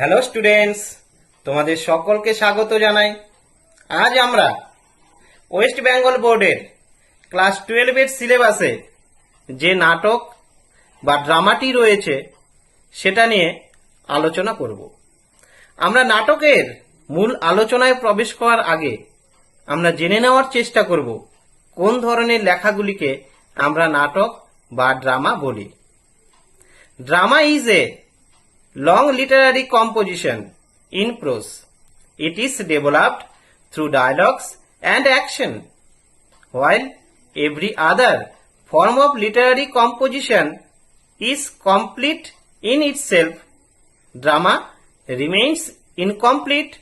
Hello students, তোমাদের সকলকে স্বাগত জানাই। আজ আমরা ওয়েস্ট বেঙ্গল বোর্ডের ক্লাস 12 এর সিলেবাসে যে নাটক বা ড্রামাটি রয়েছে সেটা নিয়ে আলোচনা করব। আমরা নাটকের মূল আলোচনায় প্রবেশ করার আগে আমরা জেনে নেওয়ার চেষ্টা করব কোন ধরনের লেখাগুলিকে আমরা নাটক বা ড্রামা বলি। Drama is a long literary composition in prose. It is developed through dialogues and action. While every other form of literary composition is complete in itself, drama remains incomplete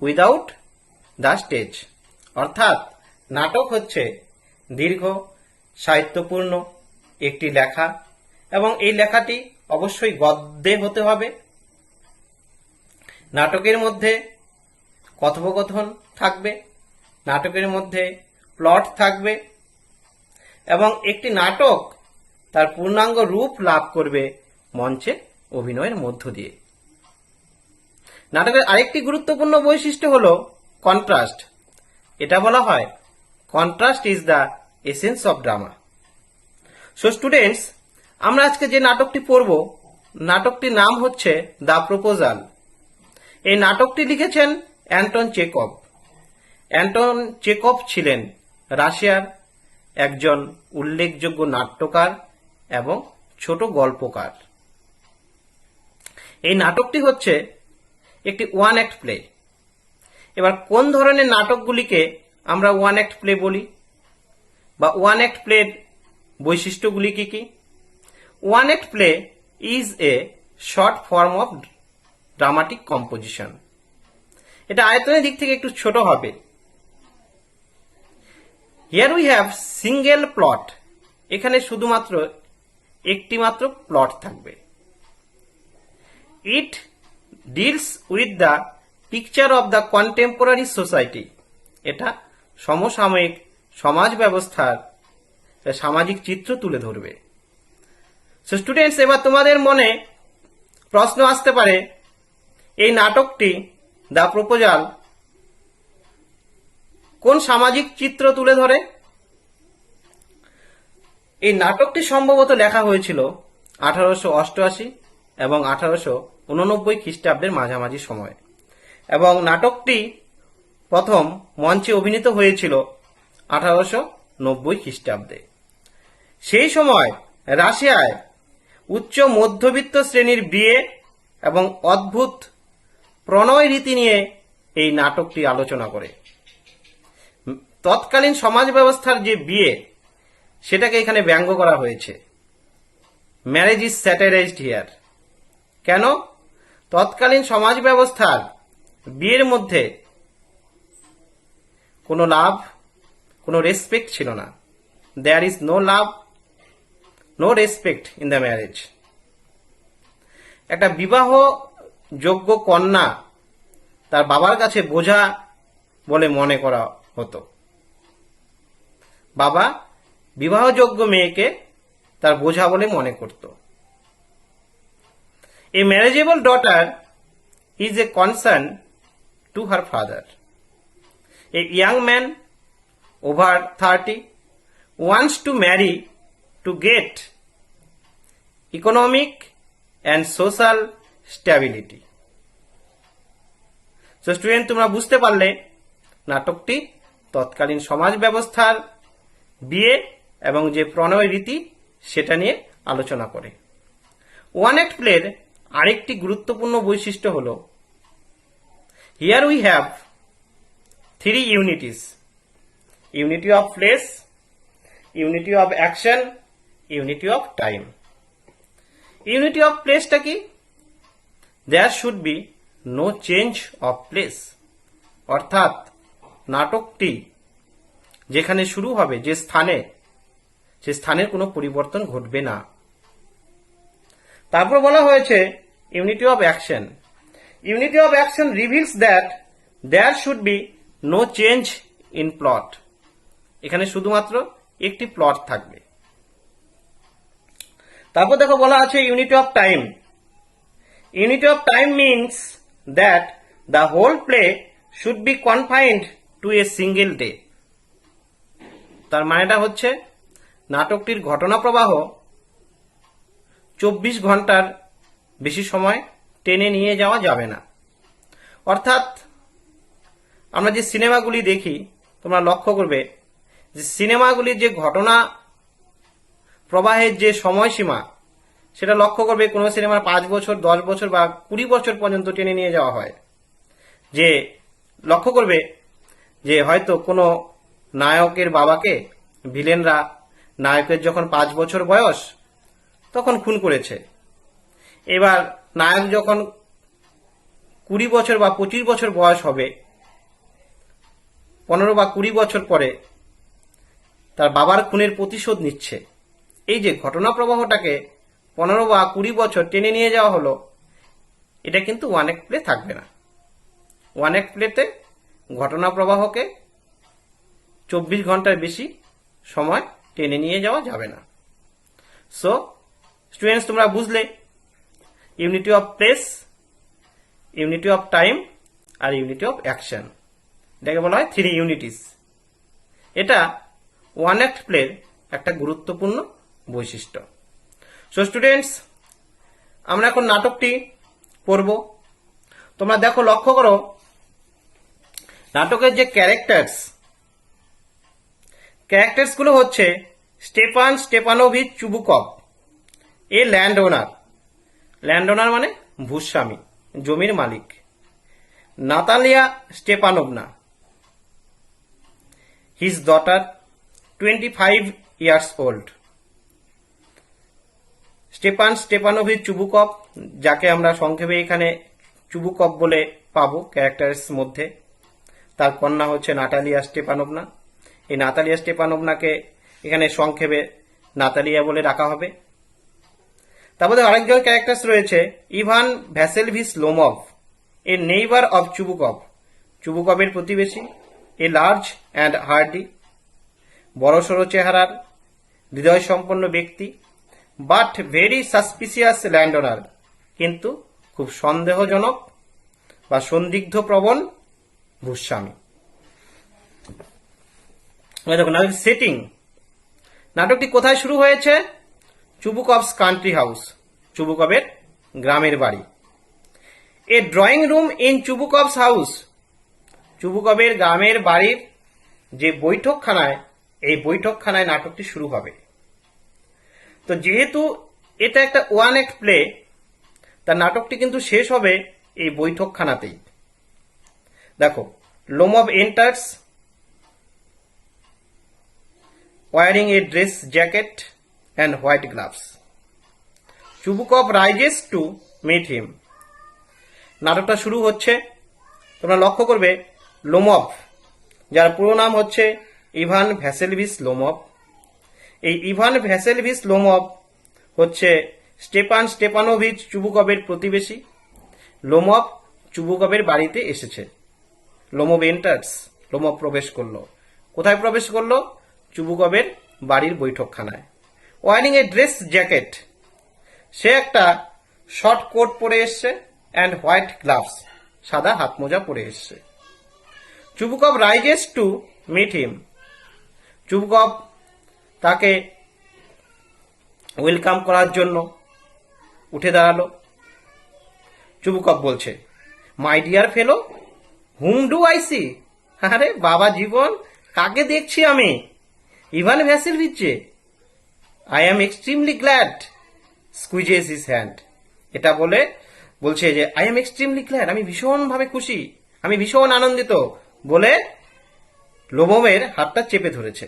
without the stage. অর্থাৎ নাটক হচ্ছে দীর্ঘ সাহিত্যপূর্ণ একটি লেখা এবং এই লেখাটি অবশ্যই গদ্যে হতে হবে। নাটকের মধ্যে কথোপকথন থাকবে, নাটকের মধ্যে প্লট থাকবে এবং একটি নাটক তার পূর্ণাঙ্গ রূপ লাভ করবে মঞ্চে অভিনয়ের মধ্য দিয়ে। নাটকের আরেকটি গুরুত্বপূর্ণ বৈশিষ্ট্য হল কন্ট্রাস্ট। এটা বলা হয় contrast is the essence of drama. So students, আমরা আজকে যে নাটকটি পড়ব নাটকটির নাম হচ্ছে দ্য প্রপোজাল। এই নাটকটি লিখেছেন অ্যান্টন চেকভ। অ্যান্টন চেকভ ছিলেন রাশিয়ার একজন উল্লেখযোগ্য নাট্যকার এবং ছোট গল্পকার। এই নাটকটি হচ্ছে একটি ওয়ান অ্যাক্ট প্লে। এবার কোন ধরনের নাটকগুলিকে আমরা ওয়ান অ্যাক্ট প্লে বলি বা ওয়ান অ্যাক্ট প্লের বৈশিষ্ট্যগুলি কি কি? One act play is a short form of dramatic composition. এটা আয়তনের দিক থেকে একটু ছোট হবে। Here we have single plot. এখানে শুধুমাত্র একটি মাত্র প্লট থাকবে। It deals with the picture of the contemporary society. এটা সমসাময়িক সমাজ ব্যবস্থার সামাজিক চিত্র তুলে ধরবে। সো স্টুডেন্টস, এবার তোমাদের মনে প্রশ্ন আসতে পারে, এই নাটকটি দ্য প্রপোজাল কোন সামাজিক চিত্র তুলে ধরে? এই নাটকটি সম্ভবত লেখা হয়েছিল 1888 এবং 1889 খ্রিস্টাব্দের মাঝামাঝি সময় এবং নাটকটি প্রথম মঞ্চে অভিনীত হয়েছিল 1890 খ্রিস্টাব্দে। সেই সময় রাশিয়ায় উচ্চ মধ্যবিত্ত শ্রেণীর বিয়ে এবং অদ্ভুত প্রণয় রীতি নিয়ে এই নাটকটি আলোচনা করে। তৎকালীন সমাজ ব্যবস্থার যে বিয়ে সেটাকে এখানে ব্যঙ্গ করা হয়েছে। Marriage is satirised here. কেন? তৎকালীন সমাজ ব্যবস্থার বিয়ের মধ্যে কোনো লাভ, কোনো রেসপেক্ট ছিল না। There is no love, no respect in the marriage. একটা বিবাহ যোগ্য কন্যা তার বাবার কাছে বোঝা বলে মনে করা হতো। বাবা বিবাহযোগ্য মেয়েকে তার বোঝা বলে মনে করত। A marriageable daughter is a concern to her father. A young man over 30 wants to marry to get economic and social stability. So student, তোমরা বুঝতে পারলে নাটকটি তৎকালীন সমাজ ব্যবস্থার বিয়ে এবং যে প্রণয় রীতি সেটা নিয়ে আলোচনা করে। ওয়ান অ্যাক্ট প্লের আরেকটি গুরুত্বপূর্ণ বৈশিষ্ট্য হল here we have 3 unities: unity of place, unity of action, unity of time. Unity of প্লেসটা কি? There should be no change of place. অর্থাৎ নাটকটি যেখানে শুরু হবে, যে স্থানে, সে স্থানের কোনো পরিবর্তন ঘটবে না। তারপর বলা হয়েছে unity of action. Unity of action reveals that there should be no change in plot. এখানে শুধুমাত্র একটি প্লট থাকবে। তারপর দেখো বলা আছে unity of time. Unity of time means that the whole play should be confined to a single day. তার মানেটা হচ্ছে নাটকটির ঘটনা প্রবাহ 24 ঘন্টার বেশি সময় টেনে নিয়ে যাওয়া যাবে না। অর্থাৎ আমরা যে সিনেমাগুলি দেখি তোমরা লক্ষ্য করবে যে সিনেমাগুলির যে ঘটনা প্রবাহের যে সময়সীমা সেটা লক্ষ্য করবে কোনো সিনেমার 5 বছর 10 বছর বা 20 বছর পর্যন্ত টেনে নিয়ে যাওয়া হয়। যে লক্ষ্য করবে যে হয়তো কোনো নায়কের বাবাকে ভিলেনরা নায়কের যখন 5 বছর বয়স তখন খুন করেছে, এবার নায়ক যখন 20 বছর বা 25 বছর বয়স হবে, 15 বা 20 বছর পরে তার বাবার খুনের প্রতিশোধ নিচ্ছে। এই যে ঘটনা প্রবাহটাকে 15 বা 20 বছর টেনে নিয়ে যাওয়া হলো, এটা কিন্তু ওয়ান অ্যাক্ট প্লে থাকবে না। ওয়ান অ্যাক্ট প্লেতে ঘটনা প্রবাহকে 24 ঘন্টার বেশি সময় টেনে নিয়ে যাওয়া যাবে না। সো স্টুডেন্টস, তোমরা বুঝলে unity of place, unity of time আর ইউনিটি অফ অ্যাকশন, এটাকে বলা হয় 3 ইউনিটিস। এটা ওয়ান অ্যাক্ট প্লের একটা গুরুত্বপূর্ণ বৈশিষ্ট্য। সো স্টুডেন্টস, আমরা এখন নাটকটি পড়ব। তোমরা দেখো, লক্ষ্য করো নাটকের যে ক্যারেক্টার্স গুলো হচ্ছে Stepan Stepanovich Chubukov, a land owner মানে ভূস্বামী, জমির মালিক। Natalya Stepanovna, his daughter 25 years old। Stepan Stepanovich Chubukov, যাকে আমরা সংক্ষেপে এখানে চুবুকভ বলে পাবো ক্যারেক্টার্স মধ্যে, তার কন্যা হচ্ছে নাতালিয়া স্টেপানোভনা। এই নাতালিয়া স্টেপানোভনাকে এখানে সংক্ষেপে নাতালিয়া বলে ডাকা হবে। তারপরে আরেকজন ক্যারেক্টার্স রয়েছে Ivan Vassilevich Lomov, a neighbour of Chubukov, চুবুকভের প্রতিবেশী। এ লার্জ অ্যান্ড হার্ডি, বড়সড় চেহারার, হৃদয় সম্পন্ন ব্যক্তি। বাট ভেরি সাসপিসিয়াস ল্যান্ড ওনার, কিন্তু খুব সন্দেহজনক বা সন্দিগ্ধ প্রবণ ভূস্বামী। দেখো সেটিং, নাটকটি কোথায় শুরু হয়েছে? চুবুকভস কান্ট্রি হাউস, চুবুকভের গ্রামের বাড়ি। এ ড্রয়িং রুম ইন চুবুকভস হাউস, চুবুকভের গ্রামের বাড়ির যে বৈঠকখানায়, এই বৈঠকখানায় নাটকটি শুরু হবে। তো যেহেতু এটা একটা ওয়ান অ্যাক্ট প্লে, তার নাটকটি কিন্তু শেষ হবে এই বৈঠকখানাতেই। দেখো, Lomov enters wearing a dress jacket and white gloves. Chubukov rises to meet him. নাটকটা শুরু হচ্ছে। তোমরা লক্ষ্য করবে লোমভ, যার পুরো নাম হচ্ছে ইভান ভ্যাসেলভিচ লোমভ। এই ইভান ভ্যাসেলভিচ লোমভ হচ্ছে স্টেপান স্টেপানোভিচ চুবুকভের প্রতিবেশী। লোমভ চুবুকভের বাড়িতে এসেছে। লোমভ এন্টার্স, লোমভ প্রবেশ করলো। কোথায় প্রবেশ করলো? চুবুকভের বাড়ির বৈঠকখানায়। ওয়ারিং এ ড্রেস জ্যাকেট, সে একটা শর্ট কোট পরে এসছে, অ্যান্ড হোয়াইট গ্লাভস, সাদা হাত মোজা পরে এসছে। Chubukov rises to meet him, Chubukov তাকে ওয়েলকাম করার জন্য উঠে দাঁড়ালো। চুবুকভ বলছে, my dear fellow, whom do I see? আরে বাবা জীবন, কাকে দেখছি আমি? Ivan Vassilevich. I am extremely glad, squeezes his hand. এটা বলছে যে আই অ্যাম এক্সট্রিমলি গ্ল্যাড, আমি ভীষণভাবে খুশি, আমি ভীষণ আনন্দিত বলে লোমভের হাতটা চেপে ধরেছে।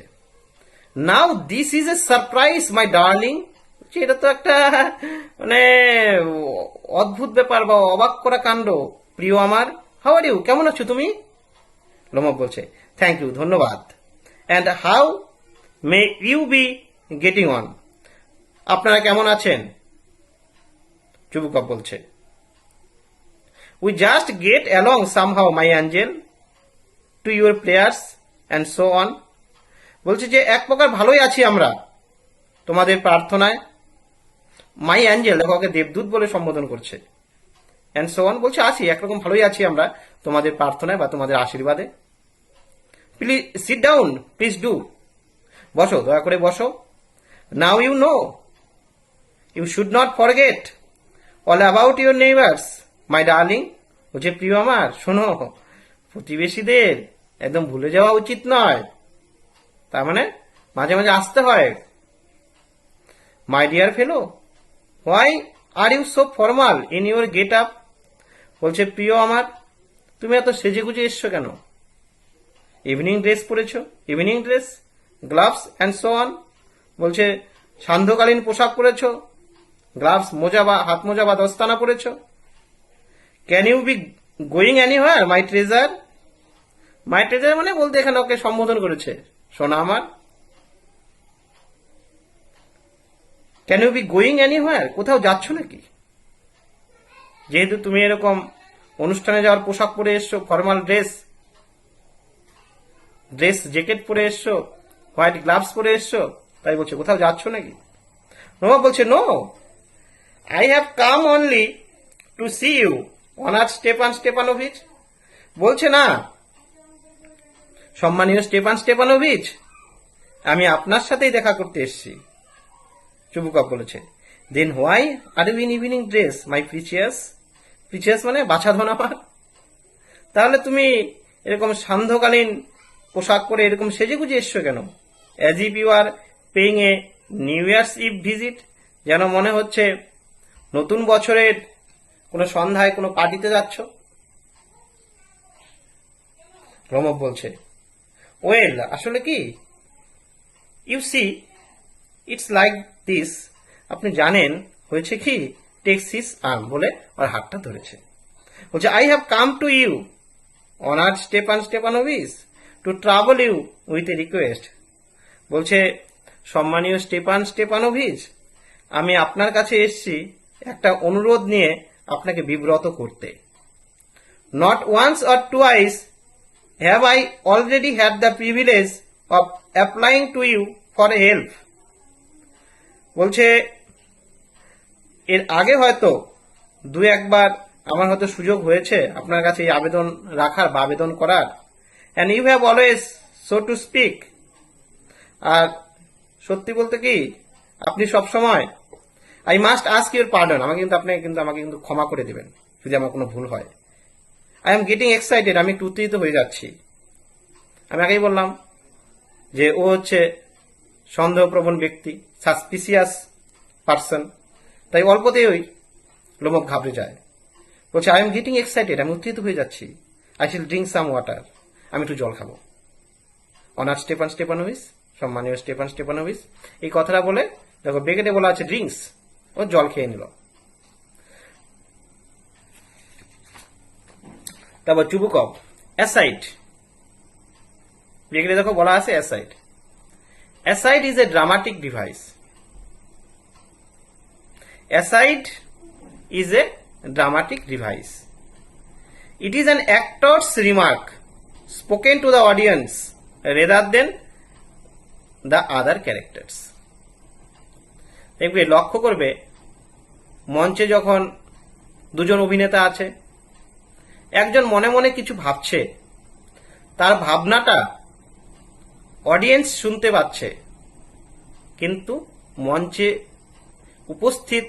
Now this is a surprise my darling, এটা তো একটা মানে অদ্ভুত ব্যাপার বা অবাক করা কাণ্ড। প্রিয় আমার, হাউ আর ইউ, কেমন আছো তুমি? লোমভ বলছে, থ্যাংক ইউ, ধন্যবাদ। And how may you be getting on, আপনারা কেমন আছেন? চুবুকভ বলছে, we just get along somehow my angel to your prayers and so on. বলছে যে এক প্রকার ভালোই আছি আমরা তোমাদের প্রার্থনায়। মাই অ্যাঞ্জেল, দেখো ওকে দেবদূত বলে সম্বোধন করছে। And so on. বলছে আছি, একরকম ভালোই আছি আমরা তোমাদের প্রার্থনায় বা তোমাদের আশীর্বাদে। Please sit down, please do. বসো, দয়া করে বসো। Now you know, you should not forget all about your neighbours my darling. বলছে প্রিয় আমার, শোনো, প্রতিবেশীদের একদম ভুলে যাওয়া উচিত নয়। তার মানে মাঝে মাঝে আসতে হয়। My dear fellow, why are you so formal in your get up. বলছে প্রিয় আমার, তুমি এত সেজে গুজে এসছো কেন? ইভিনিং ড্রেস পরেছো, evening dress, gloves and so on. বলছে সান্ধ্যকালীন পোশাক পরেছো, গ্লাভস, মোজা বা হাত মোজা বা দস্তানা পরেছো। Can you be going anywhere my treasure. My treasure মানে বলতে এখানে ওকে সম্বোধন করেছে, সোনা আমার। Can you be going anywhere, কোথাও যাচ্ছ নাকি? যেহেতু তুমি এরকম অনুষ্ঠানে যাওয়ার পোশাক পরে এসছো, ফর্মাল ড্রেস, জ্যাকেট পরে এসছো, হোয়াইট গ্লাভস পরে এসছো, তাই বলছে কোথাও যাচ্ছ নাকি? নোভা বলছে no, I have come only to see you honour Stepan Stepanovich. বলছে না, সম্মানীয় স্টেপান স্টেপানোভিচ, আমি আপনার সাথেই দেখা করতে এসেছি। চুবুকভ বলেছে then why are you in evening dress my precious. Precious মানে বাছাধন আমার। তাহলে তুমি এরকম সান্ধ্যকালীন পোশাক পরে এরকম সেজে গুজে এসছো কেন? As if you are paying a New Year's Eve visit, যেন মনে হচ্ছে নতুন বছরের কোনো সন্ধ্যায় কোনো পার্টিতে যাচ্ছ। রমব বলছে ওয়েল, আসলে কি, you see it's like this, আপনি জানেন হয়েছে কি, টেক্স হিজ আর্ম, বলে আর হাতটা ধরেছে। বলছে I have come to you honour Stepan Stepanovich to trouble you with a request. বলছে সম্মানীয় স্টেপান স্টেপানোভিচ, আমি আপনার কাছে এসেছি একটা অনুরোধ নিয়ে আপনাকে বিব্রত করতে। Not once or twice have I already had the privilege of applying to you for help. বলছে এর আগে হয়তো দু একবার আমার হয়তো সুযোগ হয়েছে আপনার কাছে এই আবেদন রাখার বা আবেদন করার, and you have always so to speak, আর সত্যি বলতে কি আপনি সবসময়, I must ask your pardon, আমাকে কিন্তু ক্ষমা করে দেবেন যদি আমার কোনো ভুল হয়। আই এম গেটিং এক্সাইটেড, আমি একটু উত্তেজিত হয়ে যাচ্ছি। আমি আগেই বললাম যে ও হচ্ছে সন্দেহপ্রবণ ব্যক্তি, সাসপিসিয়াস পার্সন, তাই অল্পতেই ওই লোমক ঘাবড়ে যায়। বলছে আই এম গেটিং এক্সাইটেড, আমি উত্তেজিত হয়ে যাচ্ছি। আই শিল ড্রিঙ্ক সাম ওয়াটার, আমি একটু জল খাবো। অনার স্টেপান স্টেপানোভিচ, সম্মানীয় স্টেপান স্টেপানোভিচ, এই কথাটা বলে দেখো ব্রেকেটে বলা আছে ড্রিঙ্কস, ও জল খেয়ে নিল। তারপর চুবুকভ অ্যাসাইড, ব্রেকেটে দেখো বলা আছে aside. Aside is a dramatic device. Aside is a dramatic device. It is an actor's remark spoken to the audience rather than the other characters. দেখবে, লক্ষ্য করবে মঞ্চে যখন দুজন অভিনেতা আছে, একজন মনে মনে কিছু ভাবছে, তার ভাবনাটা অডিয়েন্স শুনতে পাচ্ছে, কিন্তু মঞ্চে উপস্থিত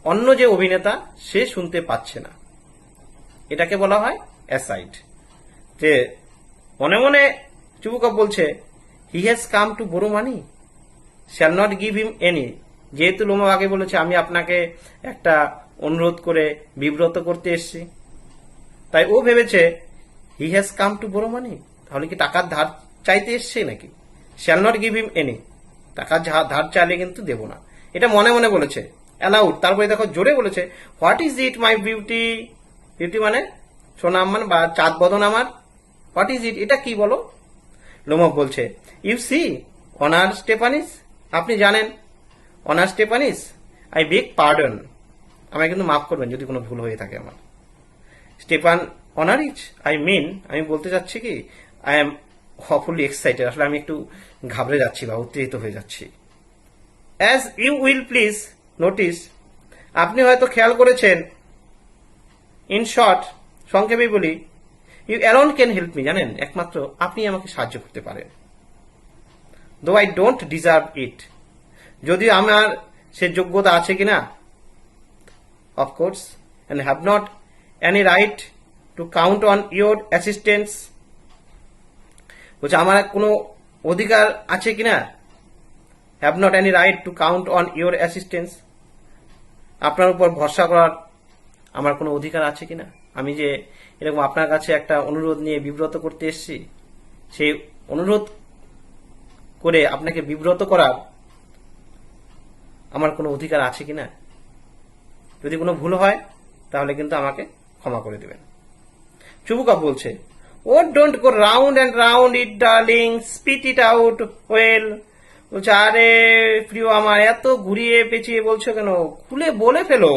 অন্য যে অভিনেতা সে শুনতে পাচ্ছে না। এটাকে বলা হয় অ্যাসাইড। যে মনে মনে চুবুকভ বলছে he has come to borrow money, shall not give him any. যেহেতু লোমা আগে বলেছে আমি আপনাকে একটা অনুরোধ করে বিব্রত করতে এসেছি, তাই ও ভেবেছে হি হ্যাজ কাম টু বোরো মানি, তাহলে কি টাকার ধার চাইতে এসছে নাকি? Shall not give him any, টাকার ধার চাইলে কিন্তু দেব না, এটা মনে মনে বলেছে। অ্যালাউড, তারপরে দেখো জোরে বলেছে what is it my beauty. Beauty মানে সোনা আমার বা চাঁদ বদন আমার। হোয়াট ইজ ইট, এটা কি বলো? লোমক বলছে ইউ সি অনার স্টেপানিস, আপনি জানেন অনার স্টেপানিস, আই বেগ পার্ডন, আমায় কিন্তু মাফ করবেন যদি কোনো ভুল হয়ে থাকে আমার। স্টেপান অনারিচ, আই মিন, আমি বলতে চাচ্ছি কি আই এম হপফুলি এক্সাইটেড, আসলে আমি একটু ঘাবড়ে যাচ্ছি বা উত্তেজিত হয়ে যাচ্ছি। As you will please notice, আপনি হয়তো খেয়াল করেছেন ইন শর্ট, সংক্ষেপে বলি, you alone can help me, জানেন, একমাত্র আপনি আমাকে সাহায্য করতে পারেন। দো আই ডোন্ট ডিজার্ভ ইট, যদিও আমার সে যোগ্যতা আছে কিনা, of course, and have not any right to count on your assistance, বলছে আমার কোনো অধিকার আছে কিনা, have not any right to count on your assistance, আপনার উপর ভরসা করার আমার কোনো অধিকার আছে কিনা, আমি যে এরকম আপনার কাছে একটা অনুরোধ নিয়ে বিব্রত করতে এসেছি, সেই অনুরোধ করে আপনাকে বিব্রত করার আমার কোনো অধিকার আছে কিনা, যদি কোনো ভুল হয় তাহলে কিন্তু আমাকে ক্ষমা করে দেবেন। চুবুকা বলছে, oh don't go round and round it darling, spit it out well, বলছে আরে প্রিয় আমার, এত ঘুরিয়ে পেঁচিয়ে বলছো কেন, খুলে বলে ফেলো।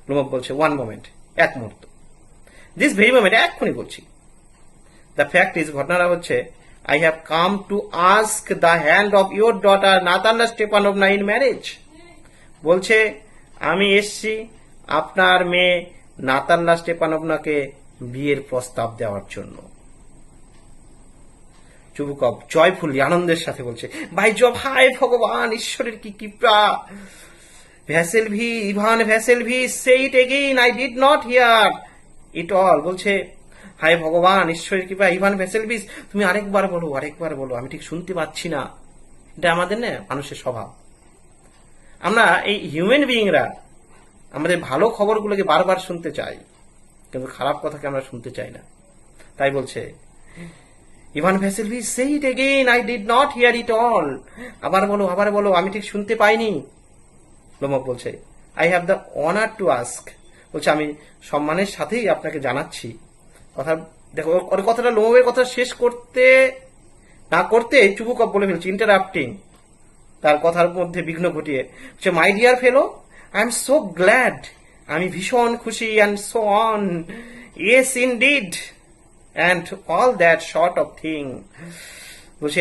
লোমব বলছে, ওয়ান মোমেন্ট, এক মুহূর্ত, দিস ভেরি মোমেন্ট, এক্ষুনি বলছি। দ্য ফ্যাক্ট ইজ, ঘটনাটা হচ্ছে, I have come to ask the hand of your daughter Natalya Stepanovna in marriage. বলছে আমি এসছি আপনার মেয়ে নাতাল্লা স্টেপানোভনাকে বিয়ের প্রস্তাব দেওয়ার জন্য। চুবুকভ জয়ফুলি আনন্দের সাথে বলছে, ভাই জব, হায় ভগবান, ঈশ্বরের কি কৃপা। Vassilevich, Ivan Vassilevich, say it again, I did not hear it all, বলছে হায় ভগবান, ঈশ্বরের কৃপা, ইভান ভ্যাসেলভিস, তুমি আরেকবার বলো, আরেকবার বলো, আমি ঠিক শুনতে পাচ্ছি না। এটা আমাদের না মানুষের স্বভাব, আমরা এই হিউম্যান বিইংরা আমাদের ভালো খবরগুলোকে বারবার শুনতে চাই, কিন্তু খারাপ কথাকে আমরা শুনতে চাই না। তাই বলছে Ivan Vassilevich, say it again, I did not hear it all, আবার বলো, আবার বলো, আমি ঠিক শুনতে পাইনি। লোমব বলছে, I have the honour to ask, বলছে আমি সম্মানের সাথেই আপনাকে জানাচ্ছি। কথা দেখো, ওর কথাটা, লোমবের কথা শেষ করতে না করতে চুবুকভ বলে ফেলছে, ইন্টারাপ্টিং, তার কথার মধ্যে বিঘ্ন ঘটিয়ে, my dear fellow, I am so glad, আমি ভীষণ খুশি, and so on, yes indeed, and all that sort of thing, বলছে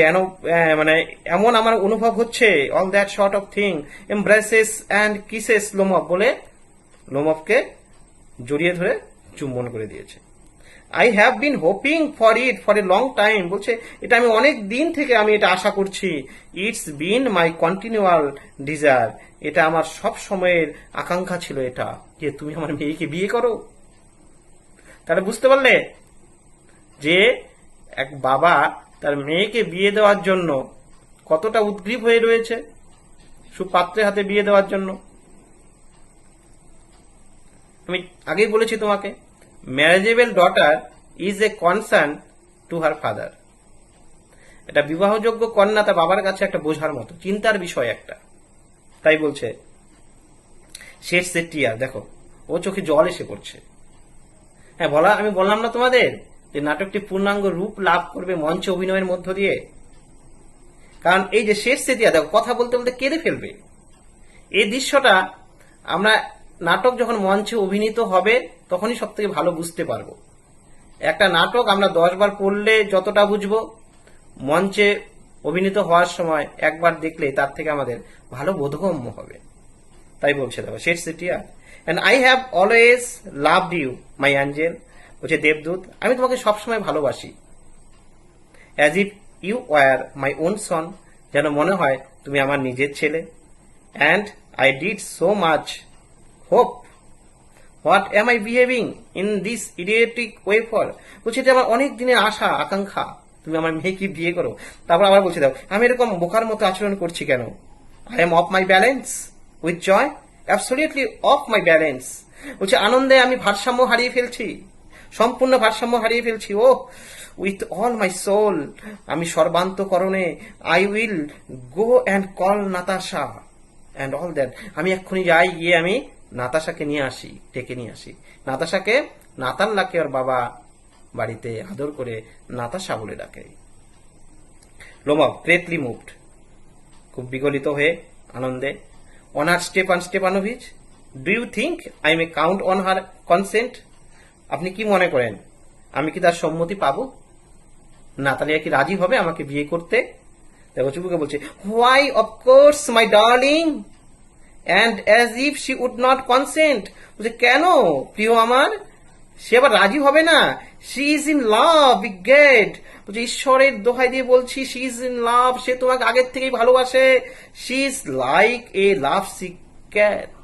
মানে এমন আমার অনুভব হচ্ছে, all that sort of thing, embraces and kisses, Lomov বলে লোমবকে জড়িয়ে ধরে চুম্বন করে দিয়েছে। I have been hoping for it for a long time, বলছে এটা আমি অনেক দিন থেকে আমি এটা আশা করছি। It's been my continual desire, এটা আমার সব সময়ের আকাঙ্ক্ষা ছিল, এটা যে তুমি আমার মেয়েকে বিয়ে করো। তাহলে বুঝতে পারলে যে এক বাবা তার মেয়েকে বিয়ে দেওয়ার জন্য কতটা উদ্গ্রীব হয়ে রয়েছে, সুপাত্রের হাতে বিয়ে দেওয়ার জন্য। আমি আগেই বলেছি তোমাকে, marriageable daughter is a concern to her father, এটা বিবাহযোগ্য কন্যা তার বাবার কাছে একটা বোঝার মতো, চিন্তার বিষয় একটা। তাই বলছে শেষ সে টিয়ার, দেখো ও চোখে জল এসে পড়ছে। হ্যাঁ, আমি বললাম না তোমাদের যে নাটকটি পূর্ণাঙ্গ রূপ লাভ করবে মঞ্চ অভিনয়ের মধ্য দিয়ে, কারণ এই যে শেষ সে টিয়া, দেখো কথা বলতে বলতে কেঁদে ফেলবে। এই দৃশ্যটা আমরা নাটক যখন মঞ্চে অভিনীত হবে তখনই সব থেকে ভালো বুঝতে পারবো। একটা নাটক আমরা 10 বার পড়লে যতটা বুঝবো, মঞ্চে অভিনীত হওয়ার সময় একবার দেখলে তার থেকে আমাদের ভালো বোধগম্য হবে। তাই বলছে দেখো শেষ সিটিয়া, and I have always loved you my angel, বলছে দেবদূত, আমি তোমাকে সবসময় ভালোবাসি। As if you were my own son, যেন মনে হয় তুমি আমার নিজের ছেলে। And I did so much hope, what am I behaving in this idiotic way for, বলছে এটা আমার অনেক দিনের আশা আকাঙ্ক্ষা, তুমি আমার মেয়েকে বিয়ে করো। তারপর আবার বলছে দাও, আমি এরকম বোকার মতো আচরণ করছি কেন? I am off my balance with joy, absolutely off my balance, বলছে আনন্দে আমি ভারসাম্য হারিয়ে ফেলছি, সম্পূর্ণ ভারসাম্য হারিয়ে ফেলছি। Oh with all my soul, আমি সর্বান্তকরণে, I will go and call Natasha and all that, আমি এক্ষুনি যাই, গিয়ে আমি নাতাশাকে নিয়ে আসি, ডেকে নিয়ে আসি। নাতাশাকে, নাতাল্লাকে ওর বাবা বাড়িতে আদর করে নাতাশা বলে ডাকে। লোমব গ্রেটলি মুভড, খুব বিগলিত হয়ে আনন্দে, honour Stepan Stepanovich, do you think I may count on her consent, আপনি কি মনে করেন আমি কি তার সম্মতি পাবো? নাতালিয়া কি রাজি হবে আমাকে বিয়ে করতে? দেখো চুপুকে বলছে, why of course my darling, and as if she would not consent. বলছে কেন প্রিয় আমার, সে আবার রাজি হবে না? She is in love get. বলছে ঈশ্বরের দোহাই দিয়ে বলছি, শি ইজ ইন লাভ, সে তোমাকে আগের থেকেই ভালোবাসে। She is like a love sick cat.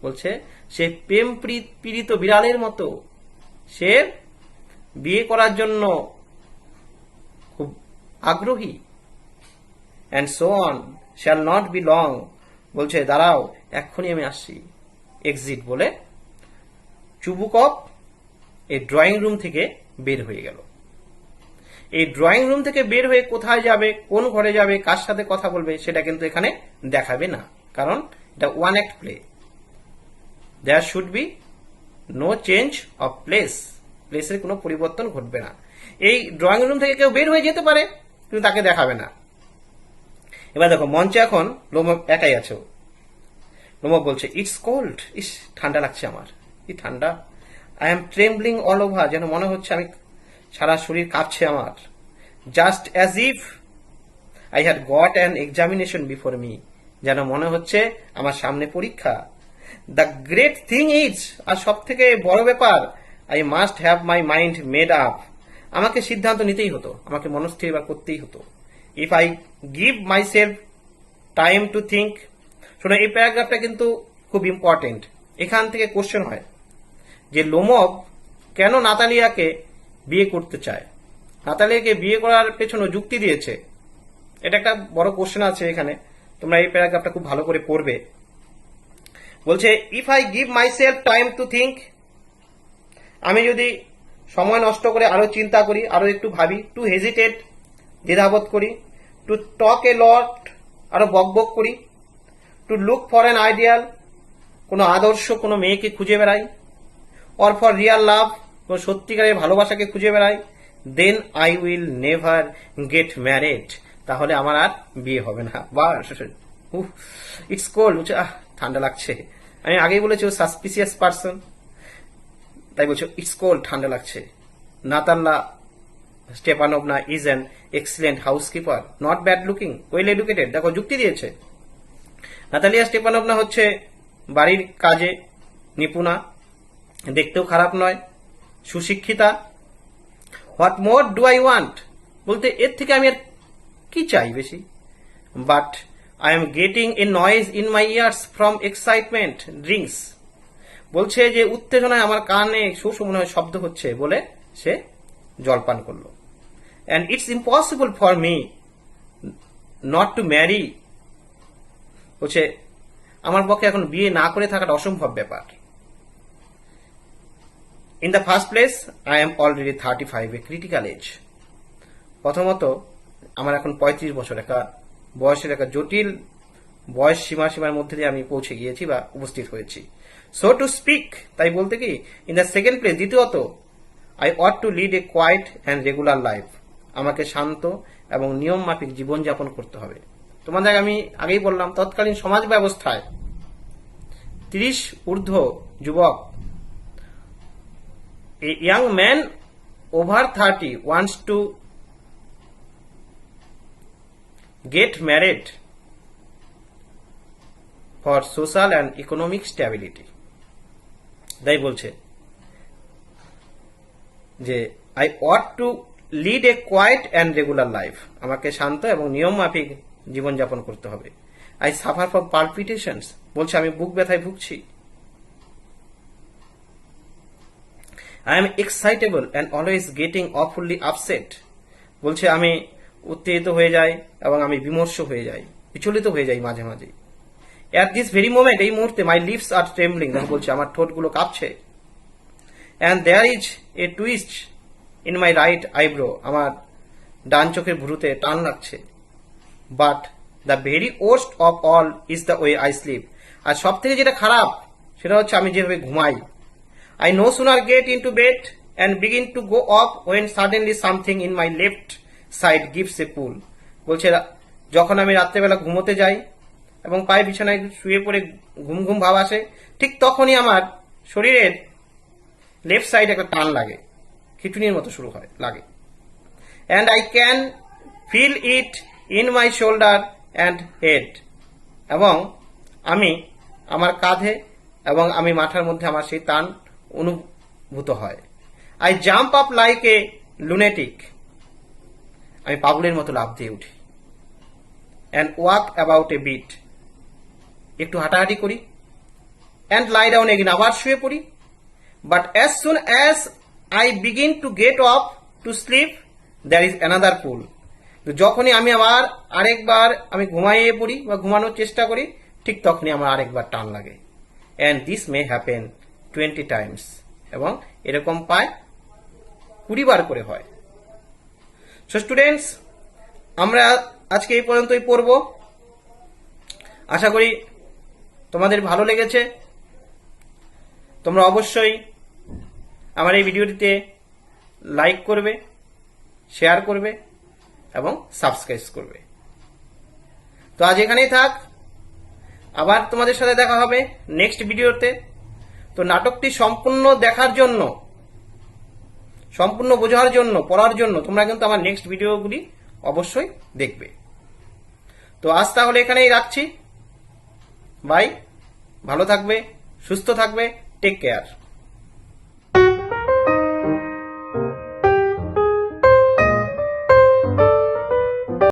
বলছে সে প্রেম পীড়িত বিড়ালের মতো, সে বিয়ে করার জন্য খুব আগ্রহী। And so on shall not be long. বলছে দাঁড়াও এক্ষুনি আমি আসছি। এক্সিট বলে চুবুকক এই ড্রয়িং রুম থেকে বের হয়ে গেল। এই ড্রয়িং রুম থেকে বের হয়ে কোথায় যাবে, কোন ঘরে যাবে, কার সাথে কথা বলবে, সেটা কিন্তু এখানে দেখাবে না, কারণ এটা one act play. There should be no change of place. প্লেসের কোনো পরিবর্তন ঘটবে না। এই ড্রয়িং রুম থেকে কেউ বের হয়ে যেতে পারে, কিন্তু তাকে দেখাবে না। এবার দেখো মঞ্চে এখন লোমক একাই আছে। লোমক বলছে ইটস কোল্ড। ইস ঠান্ডা লাগছে আমার, কি ঠান্ডা। I am trembling all over, যেন মনে হচ্ছে আমি সারা শরীর কাঁপছে আমার। Just as if I had got an examination before me, যেন মনে হচ্ছে আমার সামনে পরীক্ষা। দ্য গ্রেট থিং ইজ, আর সব থেকে বড় ব্যাপার, I must have my mind made up. আমাকে সিদ্ধান্ত নিতেই হতো, আমাকে মনস্থির এবার করতেই হতো। If I give my self time to think. শোনো এই প্যারাগ্রাফটা কিন্তু খুব ইম্পর্টেন্ট। এখান থেকে কোশ্চেন হয় যে লোমব কেন নাতালিয়াকে বিয়ে করতে চায়। নাতালিয়াকে বিয়ে করার পেছনে যুক্তি দিয়েছে, এটা একটা বড় কোশ্চেন আছে এখানে। তোমরা এই প্যারাগ্রাফটা খুব ভালো করে পড়বে। বলছে if I give my self time to think, আমি যদি সময় নষ্ট করে আরো চিন্তা করি, আরো একটু ভাবি, টু হেজিটেট দ্বিধাবোধ করি, টু টক এ লট আরো বকবক করি, to look for an ideal কোনো আদর্শ কোনো মেয়েকে খুঁজে বেড়াই, অর ফর রিয়াল লাভ কোনো সত্যিকারের ভালোবাসাকে খুঁজে বেড়াই, then I will never get married, তাহলে আমার আর বিয়ে হবে না। বা ইটস কোল্ড, বলছে আহ ঠান্ডা লাগছে। আমি আগেই বলেছি ও সাসপিসিয়াস পার্সন, তাই বলছো ইটস কোল্ড, ঠান্ডা লাগছে। Natalya Stepanovna is an excellent housekeeper, not bad looking, well educated. দেখো যুক্তি দিয়েছে, নাতালিয়া স্টেপানোভনা হচ্ছে বাড়ির কাজে নিপুণা, দেখতেও খারাপ নয়, সুশিক্ষিতা। What more do I want, বলতে এর থেকে আমি আর কি চাই বেশি। But I am getting a noise in my ears from excitement drinks. বলছে যে উত্তেজনায় আমার কানে মনে হয় শব্দ হচ্ছে বলে সে জলপান করলো। And it's impossible for me not to marry. বলছে আমার পক্ষে এখন বিয়ে না করে থাকাটা অসম্ভব ব্যাপার। In the first place I am already 35, a critical age. প্রথমত আমার এখন 35 বছর, একটা বয়সের একটা জটিল বয়স সীমার মধ্যে দিয়ে আমি পৌঁছে গিয়েছি বা উপস্থিত হয়েছি। সো টু স্পিক, তাই বলতে কি। ইন দ্য সেকেন্ড প্লেস, দ্বিতীয়ত I ought to lead a quiet and regular life, আমাকে শান্ত এবং নিয়ম মাফিক জীবনযাপন করতে হবে। তোমাদের আমি আগেই বললাম তৎকালীন সমাজ ব্যবস্থায় 30 ঊর্ধ্ব যুবক, a young man over 30 wants to get married for social and economic stability. তাই বলছে যে I want to lead a quiet and regular life, আমাকে শান্ত এবং নিয়ম মাফিক জীবনযাপন করতে হবে। আই সাফার ফ্রম পালপিটেশনস, বলছে আমি বুক ব্যথায় ভুগছি। I am excitable and always getting awfully upset, বলছে আমি উত্তেজিত হয়ে যাই এবং আমি বিমর্ষ হয়ে যাই, বিচলিত হয়ে যাই মাঝে মাঝে। অ্যাট দিস ভেরি মোমেন্ট, এই মুহূর্তে মাই লিপস আর ট্রেমব্লিং, বলছে আমার ঠোঁটগুলো কাঁপছে। And there is a twist in my right eyebrow, আমার ডান চোখের ভ্রুতে টান লাগছে। But the very worst of all is the way I sleep, আর সব থেকে যেটা খারাপ সেটা হচ্ছে আমি যেভাবে ঘুমাই। I no sooner get into bed and begin to go up when suddenly something in my left side gives a pull. বলছে যখন আমি রাত্রেবেলা ঘুমোতে যাই এবং পায়ে বিছানায় শুয়ে পড়ে ঘুম ঘুম ভাব আসে, ঠিক তখনই আমার শরীরের লেফট সাইড একটা টান লাগে, খিটুনির মতো শুরু হয় লাগে। And I can feel it in my shoulder and head, এবং আমি আমার কাঁধে এবং আমি মাথার মধ্যে আমার সেই টান অনুভূত হয়। I jump up like a lunatic, আমি পাগলের মতো লাফ দিয়ে উঠি। And walk about a bit, একটু হাঁটাহাঁটি করি। অ্যান্ড লাই ডাউন এগিন, আবার শুয়ে পড়ি। But as soon as I begin to get off to sleep, there is another pull. যখনই আমি আবার আরেকবার আমি ঘুমাইয়ে পড়ি বা ঘুমানোর চেষ্টা করি, ঠিক তখনই আমার আরেকবার টান লাগে। And this may happen 20 Times, এবং এরকম প্রায় 20 বার করে হয়। সো স্টুডেন্টস, আমরা আজকে এই পর্যন্তই পড়ব। আশা করি তোমাদের ভালো লেগেছে। তোমরা অবশ্যই আমার এই ভিডিওটিতে লাইক করবে, শেয়ার করবে এবং সাবস্ক্রাইব করবে। তো আজ এখানেই থাক, আবার তোমাদের সাথে দেখা হবে নেক্সট ভিডিওতে। তো নাটকটি সম্পূর্ণ দেখার জন্য, সম্পূর্ণ বোঝার জন্য, পড়ার জন্য তোমরা কিন্তু আমার নেক্সট ভিডিওগুলি অবশ্যই দেখবে। তো আজ তাহলে এখানেই রাখছি। বাই, ভালো থাকবে, সুস্থ থাকবে, টেক কেয়ার।